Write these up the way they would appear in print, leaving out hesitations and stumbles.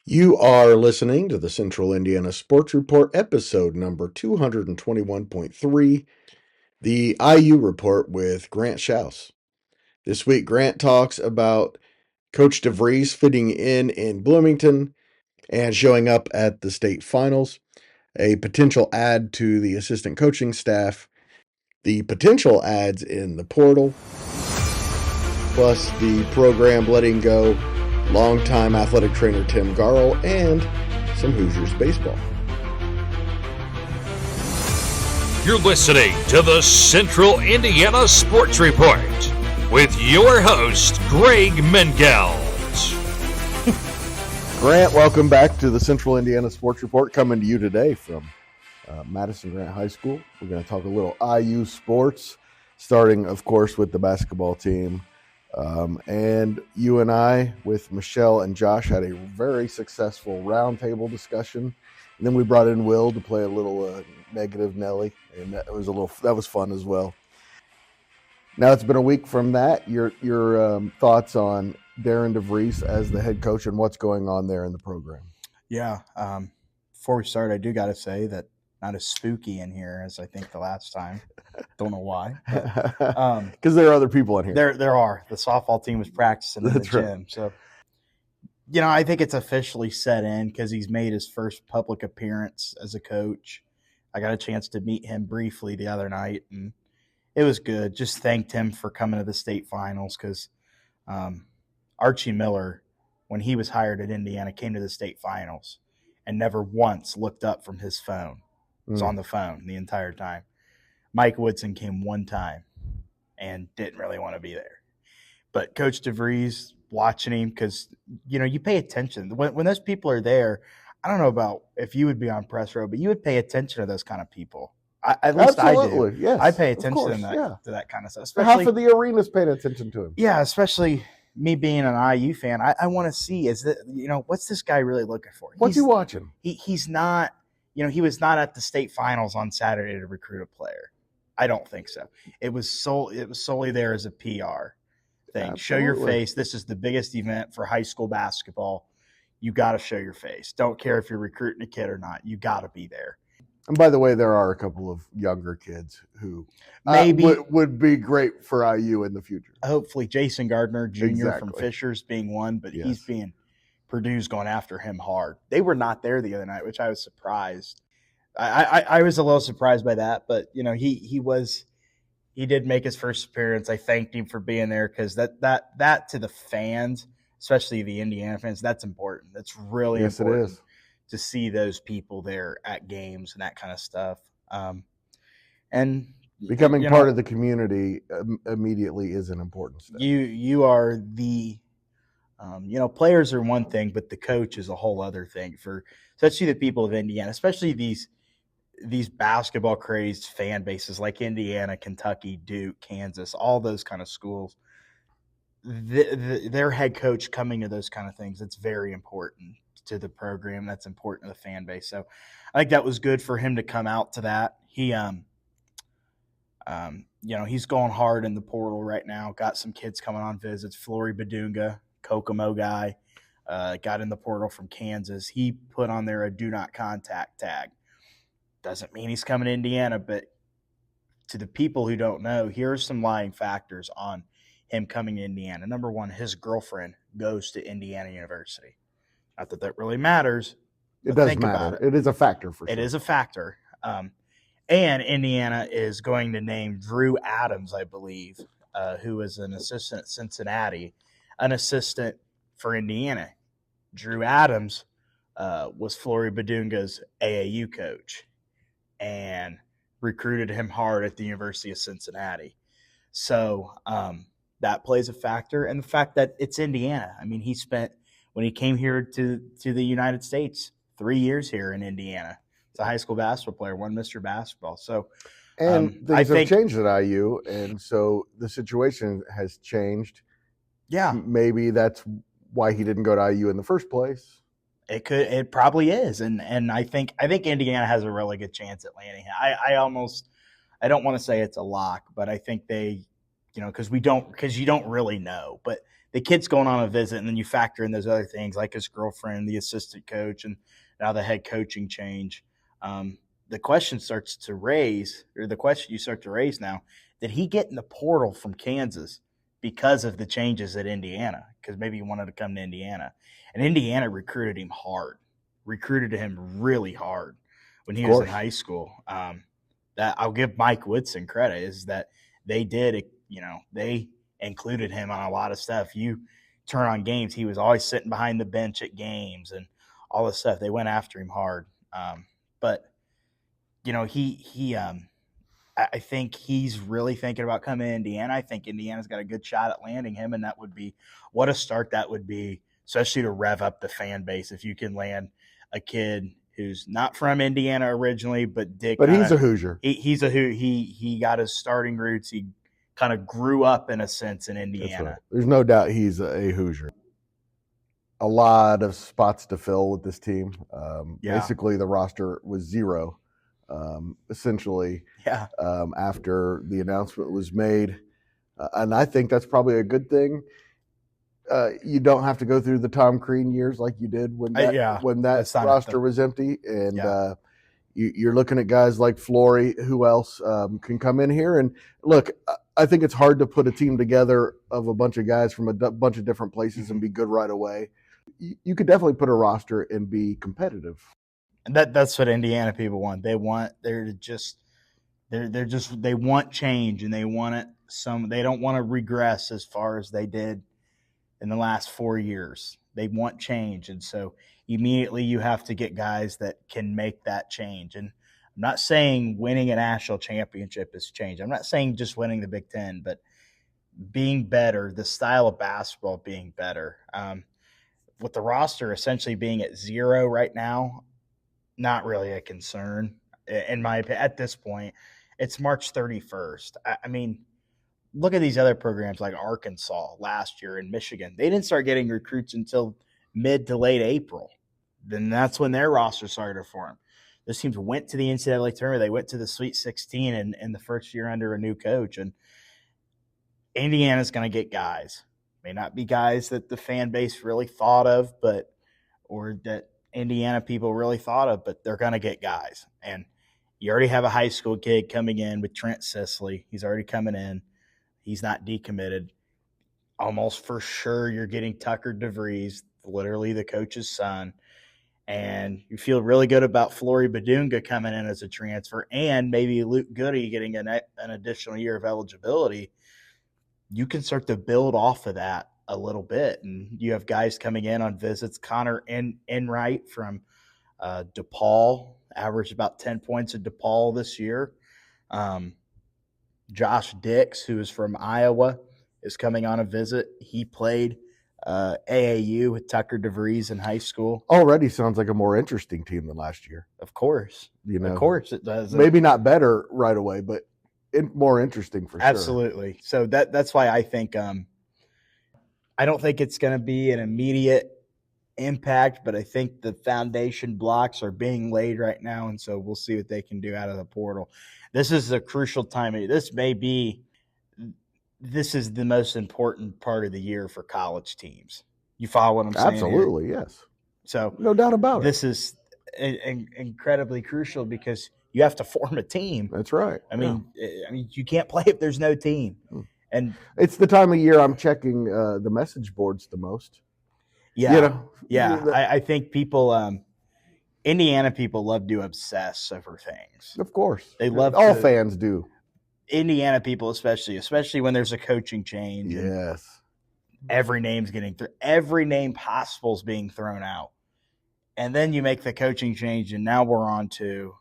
You are listening to the Central Indiana Sports Report, episode number 221.3, the IU Report with Grant Shouse. This week, Grant talks about Coach DeVries fitting in Bloomington and showing up at the state finals, a potential add to the assistant coaching staff, the potential adds in the portal, plus the program letting go longtime athletic trainer Tim Garrell, and some Hoosiers baseball. You're listening to the Central Indiana Sports Report with your host, Greg Mengelt. Grant, welcome back to the Central Indiana Sports Report, coming to you today from Madison Grant High School. We're going to talk a little IU sports, starting, of course, with the basketball team. And you and I, with Michelle and Josh, had a very successful roundtable discussion. And then we brought in Will to play a little negative Nelly, and that was fun as well. Now it's been a week from that. Your thoughts on Darian DeVries as the head coach and what's going on there in the program? Yeah. Before we start, I do got to say that not as spooky in here as I think the last time. Don't know why. Because there are other people in here. There are. The softball team was practicing in the gym. Right. So, I think it's officially set in because he's made his first public appearance as a coach. I got a chance to meet him briefly the other night, and it was good. Just thanked him for coming to the state finals because Archie Miller, when he was hired at Indiana, came to the state finals and never once looked up from his phone. Was on the phone the entire time. Mike Woodson came one time and didn't really want to be there. But Coach DeVries, watching him, because, you pay attention. When those people are there, I don't know about if you would be on press row, but you would pay attention to those kind of people. At least Absolutely, I do. yes. I pay attention Course, to that kind of stuff. Especially, half of the arena's paying attention to him. Yeah, especially me being an IU fan. I want to see, what's this guy really looking for? What's he watching? He's not – he was not at the state finals on Saturday to recruit a player. I don't think so. It was solely there as a PR thing. Absolutely. Show your face. This is the biggest event for high school basketball. You got to show your face. Don't care if you're recruiting a kid or not. You got to be there. And by the way, there are a couple of younger kids who maybe would be great for IU in the future. Hopefully, Jason Gardner Jr. Exactly. from Fishers being one, but Yes. he's being Purdue's going after him hard. They were not there the other night, which I was surprised. I was a little surprised by that, but he did make his first appearance. I thanked him for being there because that to the fans, especially the Indiana fans, that's important. That's really important. It is. To see those people there at games and that kind of stuff. And becoming part of the community immediately is an important step. You are the players are one thing, but the coach is a whole other thing for especially the people of Indiana, especially these basketball crazed fan bases like Indiana, Kentucky, Duke, Kansas, all those kind of schools. Their head coach coming to those kind of things, it's very important to the program. That's important to the fan base. So I think that was good for him to come out to that. He, he's going hard in the portal right now. Got some kids coming on visits. Flory Bidunga, Kokomo guy, got in the portal from Kansas. He put on there a do not contact tag. Doesn't mean he's coming to Indiana, but to the people who don't know, here are some lying factors on him coming to Indiana. Number one, his girlfriend goes to Indiana University. Not that that really matters. It does matter. It is a factor for sure. It is a factor. And Indiana is going to name Drew Adams, I believe, who is an assistant at Cincinnati, an assistant for Indiana. Drew Adams was Flory Bidunga's AAU coach and recruited him hard at the University of Cincinnati. So that plays a factor. And the fact that it's Indiana. I mean, he spent, when he came here to the United States, 3 years here in Indiana. He's a high school basketball player, won Mr. Basketball. So, and things have changed at IU, and so the situation has changed. Yeah. Maybe that's why he didn't go to IU in the first place. It probably is. And I think Indiana has a really good chance at landing him. I don't want to say it's a lock, but I think they, because you don't really know, but the kid's going on a visit, and then you factor in those other things like his girlfriend, the assistant coach, and now the head coaching change. The question you start to raise now, did he get in the portal from Kansas because of the changes at Indiana? Because maybe he wanted to come to Indiana. And Indiana recruited him really hard when he was in high school. That I'll give Mike Woodson credit is that they did, they included him on a lot of stuff. You turn on games, he was always sitting behind the bench at games and all this stuff. They went after him hard. But I think he's really thinking about coming to Indiana. I think Indiana's got a good shot at landing him, and that would be what a start that would be, especially to rev up the fan base. If you can land a kid who's not from Indiana originally, but he's a Hoosier. He's a he got his starting roots. He kind of grew up in a sense in Indiana. Right. There's no doubt he's a Hoosier. A lot of spots to fill with this team. Basically, the roster was zero. Essentially, after the announcement was made. And I think that's probably a good thing. You don't have to go through the Tom Crean years like you did when that roster was empty. And you're looking at guys like Flory, who else can come in here. And look, I think it's hard to put a team together of a bunch of guys from a bunch of different places and be good right away. You could definitely put a roster and be competitive. And that's what Indiana people want. They want they want change, and they want it they don't want to regress as far as they did in the last 4 years. They want change, and so immediately you have to get guys that can make that change. And I'm not saying winning a national championship is change. I'm not saying just winning the Big Ten, but being better, the style of basketball being better. With the roster essentially being at zero right now, not really a concern in my opinion. At this point, it's March 31st. I mean, look at these other programs like Arkansas last year and Michigan. They didn't start getting recruits until mid to late April. Then that's when their roster started to form. Those teams went to the NCAA tournament. They went to the Sweet 16 in the first year under a new coach. And Indiana's going to get guys. May not be guys that the fan base really thought of, or that Indiana people really thought of, but they're going to get guys. And you already have a high school kid coming in with Trent Sisley. He's already coming in. He's not decommitted. Almost for sure you're getting Tucker DeVries, literally the coach's son. And you feel really good about Flory Bidunga coming in as a transfer, and maybe Luke Goody getting an additional year of eligibility. You can start to build off of that a little bit. And you have guys coming in on visits. Connor Enright from DePaul, averaged about 10 points at DePaul this year. Josh Dix, who is from Iowa, is coming on a visit. He played AAU with Tucker DeVries in high school. Already sounds like a more interesting team than last year. Of course. Of course it does. Maybe not better right away, but more interesting for sure. Absolutely. So that's why I think I don't think it's going to be an immediate impact, but I think the foundation blocks are being laid right now, and so we'll see what they can do out of the portal. This is a crucial time. This is the most important part of the year for college teams. You follow what I'm saying? Absolutely, yes. So no doubt about it. This is incredibly crucial because you have to form a team. That's right. I mean, you can't play if there's no team. And it's the time of year I'm checking the message boards the most. Yeah. I think people, Indiana people love to obsess over things. Of course. They love all fans do. Indiana people especially when there's a coaching change. Yes. Every name's every name possible is being thrown out. And then you make the coaching change, and now we're on to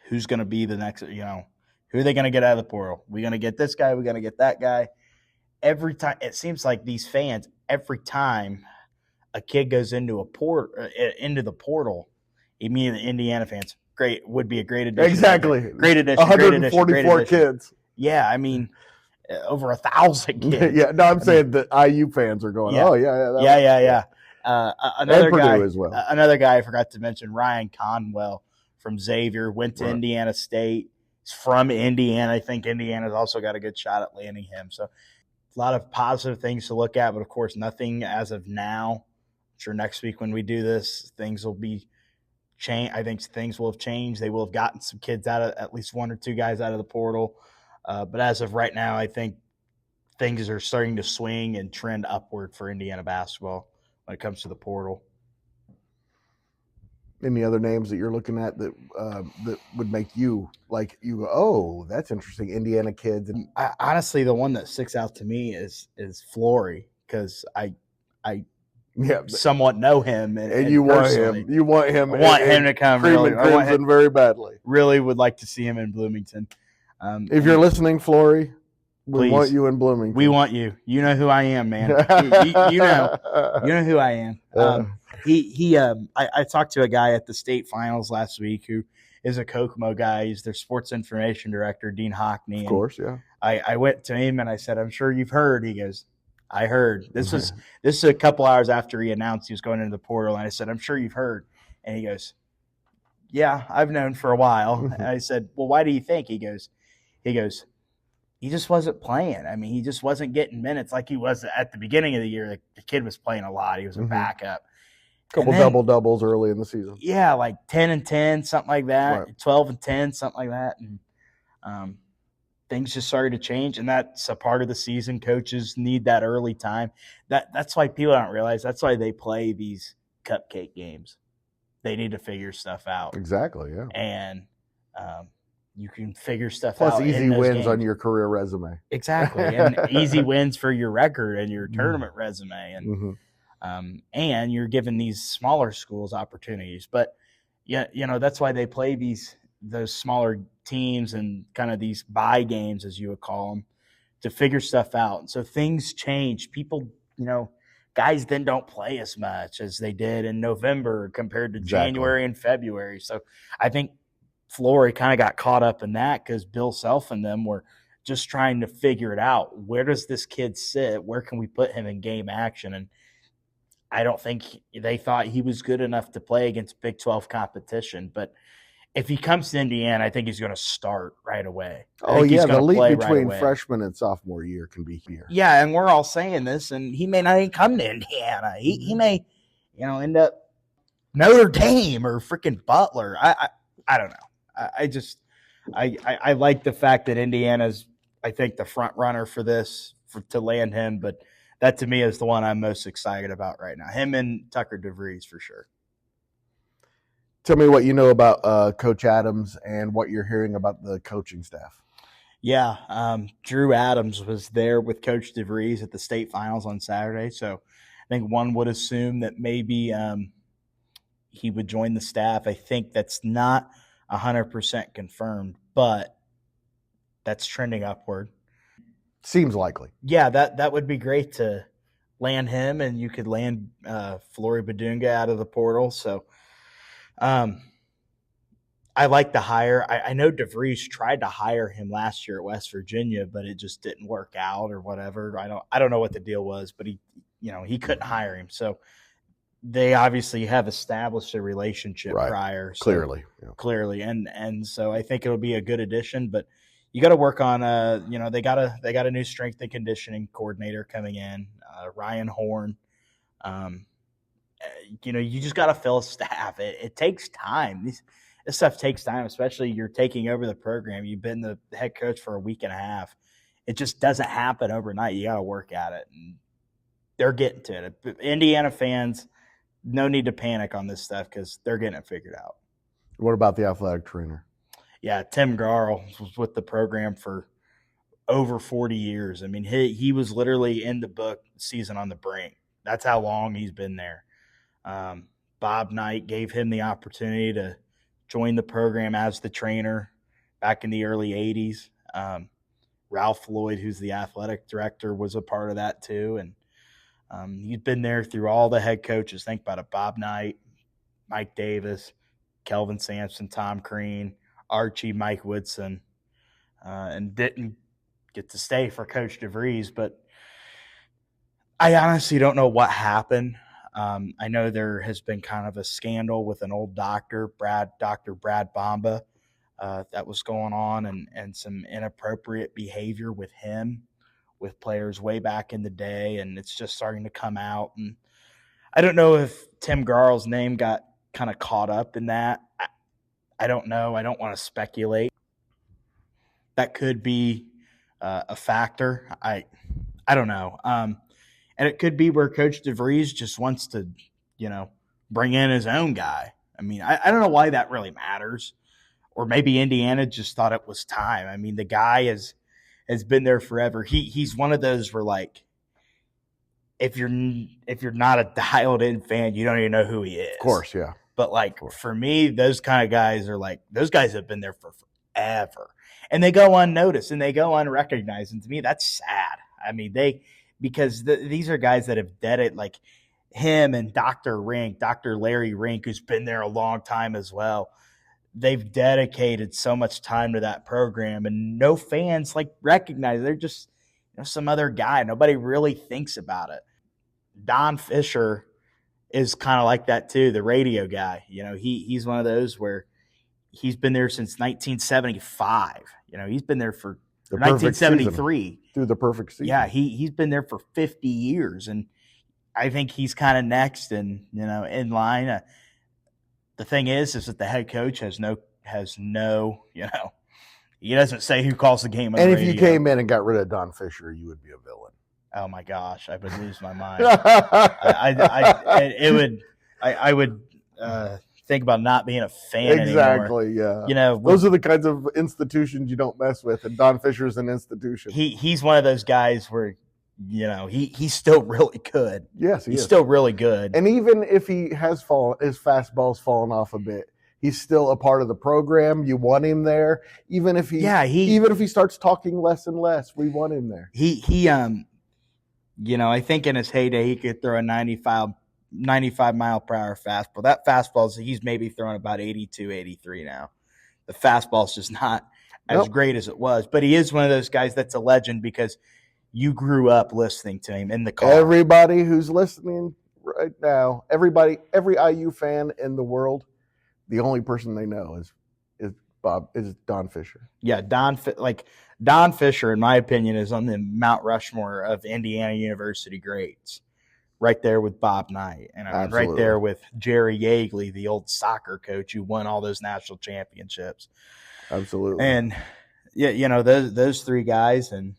who's going to be the next, who are they going to get out of the portal? We're going to get this guy. We're going to get that guy. Every time, it seems like these fans, every time a kid goes into the portal, immediately Indiana fans, would be a great addition. Exactly. Great addition. 144 kids. Yeah, I mean, over 1,000 kids. Yeah, no, I'm saying the IU fans are going, yeah. Oh, yeah. Yeah. Another guy as well. Another guy I forgot to mention, Ryan Conwell from Xavier, went to Indiana State. He's from Indiana. I think Indiana's also got a good shot at landing him. So lot of positive things to look at, but of course, nothing as of now. I'm sure next week when we do this, things will be changed. I think things will have changed. They will have gotten some kids out of, at least 1 or 2 guys out of the portal. But as of right now, I think things are starting to swing and trend upward for Indiana basketball when it comes to the portal. Any other names that you're looking at that that would make you go, oh, that's interesting, Indiana kids? And honestly, the one that sticks out to me is Flory, because I somewhat know him, and you want him. You want him. I want him to come. Cream and Crimson very badly. Really would like to see him in Bloomington. If you're listening, Flory, we want you in Bloomington. We want you. You know who I am, man. you know who I am. I talked to a guy at the state finals last week who is a Kokomo guy. He's their sports information director, Dean Hockney. Of course, yeah. I went to him and I said, I'm sure you've heard. He goes, I heard. This is a couple hours after he announced he was going into the portal. And I said, I'm sure you've heard. And he goes, yeah, I've known for a while. And I said, well, why do you think? He goes, he just wasn't playing. I mean, he just wasn't getting minutes like he was at the beginning of the year. The kid was playing a lot. He was a backup. Couple double-doubles early in the season. Yeah, like 10 and 10, something like that. Right. 12 and 10, something like that. And things just started to change, and that's a part of the season. Coaches need that early time. That's why people don't realize. That's why they play these cupcake games. They need to figure stuff out. Exactly, yeah. And you can figure stuff out. Plus easy wins games on your career resume. Exactly, and easy wins for your record and your tournament resume. And and you're giving these smaller schools opportunities. But yeah, that's why they play those smaller teams and kind of these bye games, as you would call them, to figure stuff out. And so things change. People, guys then don't play as much as they did in November compared to January and February. So I think Flory kind of got caught up in that because Bill Self and them were just trying to figure it out. Where does this kid sit? Where can we put him in game action? And I don't think they thought he was good enough to play against Big 12 competition. But if he comes to Indiana, I think he's going to start right away. Oh, yeah, the leap between freshman and sophomore year can be here. Yeah, and we're all saying this, and he may not even come to Indiana. He may, end up Notre Dame or freaking Butler. I don't know. I like the fact that Indiana's, I think, the front runner for this, to land him, but that to me is the one I'm most excited about right now. Him and Tucker DeVries for sure. Tell me what you know about Coach Adams and what you're hearing about the coaching staff. Yeah, Drew Adams was there with Coach DeVries at the state finals on Saturday, so I think one would assume that maybe he would join the staff. I think that's not 100% confirmed, but that's trending upward. Seems likely. Yeah, that would be great to land him, and you could land Flory Bidunga out of the portal. So I like the hire. I know DeVries tried to hire him last year at West Virginia, but it just didn't work out or whatever. I don't know what the deal was, but he couldn't hire him. So they obviously have established a relationship prior. So clearly. And so I think it'll be a good addition, but you got to work on, they got a new strength and conditioning coordinator coming in, Ryan Horn. You just got to fill a staff. It takes time. This stuff takes time, especially you're taking over the program. You've been the head coach for a week and a half. It just doesn't happen overnight. You got to work at it, and they're getting to it. Indiana fans, no need to panic on this stuff because they're getting it figured out. What about the athletic trainer? Yeah, Tim Garl was with the program for over 40 years. I mean, he was literally in the book Season on the Brink. That's how long he's been there. Bob Knight gave him the opportunity to join the program as the trainer back in the early 80s. Ralph Lloyd, who's the athletic director, was a part of that too. And he's been there through all the head coaches. Think about it. Bob Knight, Mike Davis, Kelvin Sampson, Tom Crean, Archie, Mike Woodson, and didn't get to stay for Coach DeVries. But I honestly don't know what happened. I know there has been kind of a scandal with an old doctor, Dr. Brad Bomba, that was going on, and some inappropriate behavior with him, with players way back in the day, and it's just starting to come out. And I don't know if Tim Garl's name got kind of caught up in that. I don't know. I don't want to speculate. That could be a factor. I don't know. And it could be where Coach DeVries just wants to, bring in his own guy. I mean, I don't know why that really matters. Or maybe Indiana just thought it was time. I mean, the guy has been there forever. He's one of those where, like, if you're not a dialed-in fan, you don't even know who he is. Of course, yeah. But, like, for me, those kind of guys are like, those guys have been there for forever. And they go unnoticed and they go unrecognized. And to me, that's sad. I mean, because these are guys that have dedicated, like him and Dr. Larry Rink, who's been there a long time as well. They've dedicated so much time to that program, and no fans like recognize it. They're just some other guy. Nobody really thinks about it. Don Fisher is kind of like that too, the radio guy. He's one of those where he's been there since 1975. He's been there for 1973 through the perfect season. Yeah, he's been there for 50 years, and I think he's kind of next and in line. The thing is that the head coach has no, he doesn't say who calls the game. And if you came in and got rid of Don Fisher, you would be a villain. Oh my gosh, I would lose my mind. I would think about not being a fan exactly, anymore. Yeah. Those are the kinds of institutions you don't mess with, and Don Fisher's an institution. He's one of those guys where he's still really good. Yes, he's still really good. And even if he has fallen, his fastball's fallen off a bit, he's still a part of the program. You want him there, even if even if he starts talking less and less, we want him there. I think in his heyday he could throw a 95 mile per hour fastball. That fastball, he's maybe throwing about 82, 83 now. The fastball's just not as great as it was, but he is one of those guys that's a legend because you grew up listening to him in the car. Everybody who's listening right now, every IU fan in the world, the only person they know is Don Fisher. Yeah, Don Fisher, in my opinion, is on the Mount Rushmore of Indiana University greats. Right there with Bob Knight, and right there with Jerry Yeagley, the old soccer coach who won all those national championships. Absolutely. And those three guys, and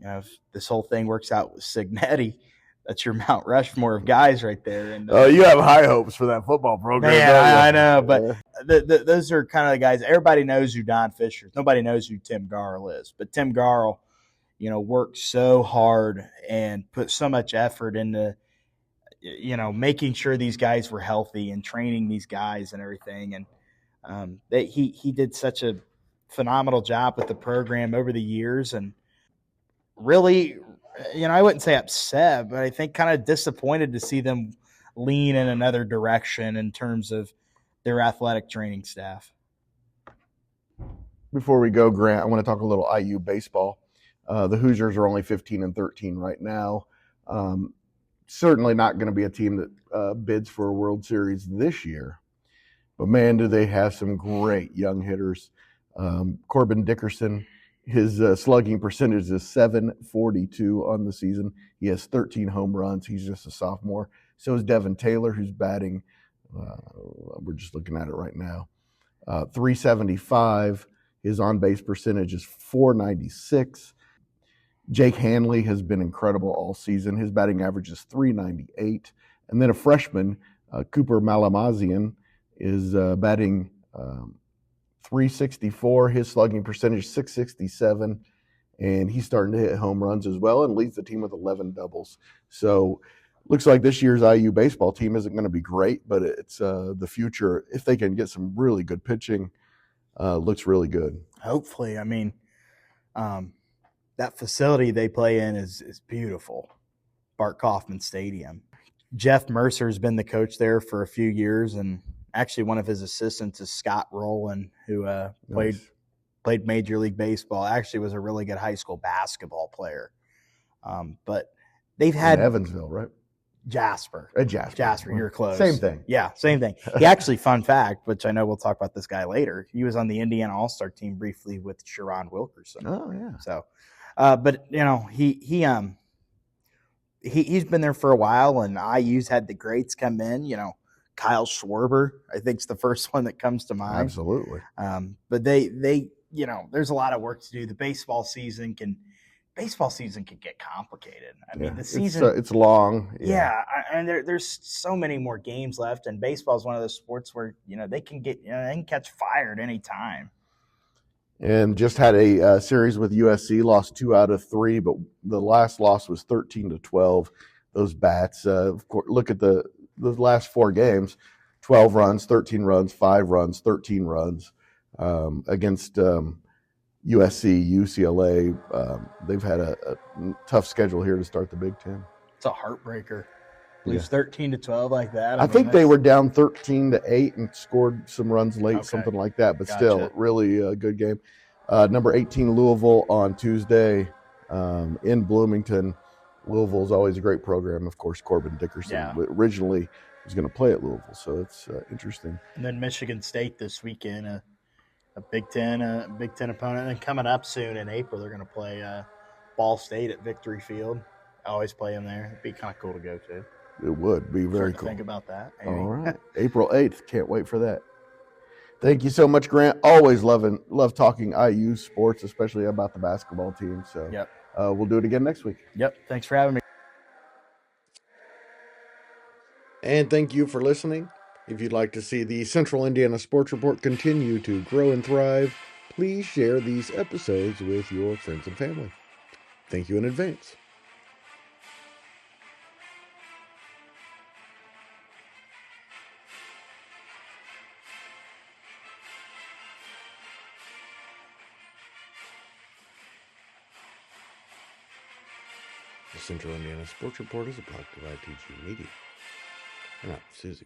if this whole thing works out with Signetti, that's your Mount Rushmore of guys right there. And you have high hopes for that football program. Yeah, I know, but those are kind of the guys. Everybody knows who Don Fisher is. Nobody knows who Tim Garl is, but Tim Garl, worked so hard and put so much effort into making sure these guys were healthy and training these guys and everything. And he did such a phenomenal job with the program over the years. And really, I wouldn't say upset, but I think kind of disappointed to see them lean in another direction in terms of their athletic training staff. Before we go, Grant, I want to talk a little IU baseball. The Hoosiers are only 15-13 right now. Certainly not going to be a team that bids for a World Series this year. But, man, do they have some great young hitters. Corbin Dickerson, his slugging percentage is .742 on the season. He has 13 home runs. He's just a sophomore. So is Devin Taylor, who's batting. We're just looking at it right now. .375. His on-base percentage is .496. Jake Hanley has been incredible all season. His batting average is .398. And then a freshman, Cooper Malamazian, is batting .364. His slugging percentage .667. And he's starting to hit home runs as well and leads the team with 11 doubles. So looks like this year's IU baseball team isn't going to be great, but it's the future. If they can get some really good pitching, looks really good. Hopefully. I mean, that facility they play in is beautiful, Bart Kaufman Stadium. Jeff Mercer has been the coach there for a few years, and actually one of his assistants is Scott Rowland, who played Major League Baseball. Actually was a really good high school basketball player. But they've had in Evansville, right? Jasper, you're close. Same thing. Yeah, same thing. He actually, fun fact, which I know we'll talk about this guy later, he was on the Indiana All-Star team briefly with Sharon Wilkerson. Oh, yeah. So But he's been there for a while, and IU's had the greats come in. Kyle Schwarber, I think, is the first one that comes to mind. Absolutely. But they there's a lot of work to do. The baseball season can get complicated. I mean, the season it's long. Yeah, and there's so many more games left, and baseball is one of those sports where they can they can catch fire at any time. And just had a series with USC, lost 2 out of 3, but the last loss was 13-12. Those bats, of course, look at the last 4 games: 12 runs, 13 runs, 5 runs, 13 runs against USC, UCLA. They've had a tough schedule here to start the Big Ten. It's a heartbreaker. Lose 13-12 like that. I think they were down 13-8 and scored some runs late, something like that. But still, really a good game. Number 18, Louisville on Tuesday in Bloomington. Louisville is always a great program. Of course, Corbin Dickerson originally was going to play at Louisville, so it's interesting. And then Michigan State this weekend, a Big Ten opponent. And then coming up soon in April, they're going to play Ball State at Victory Field. I always play them there. It'd be kind of cool to go to. It would be very cool. Think about that. Maybe. All right. April 8th. Can't wait for that. Thank you so much, Grant. Always love talking IU sports, especially about the basketball team. So we'll do it again next week. Yep. Thanks for having me. And thank you for listening. If you'd like to see the Central Indiana Sports Report continue to grow and thrive, please share these episodes with your friends and family. Thank you in advance. The Central Indiana Sports Report is a product of ITG Media. I'm out, Susie.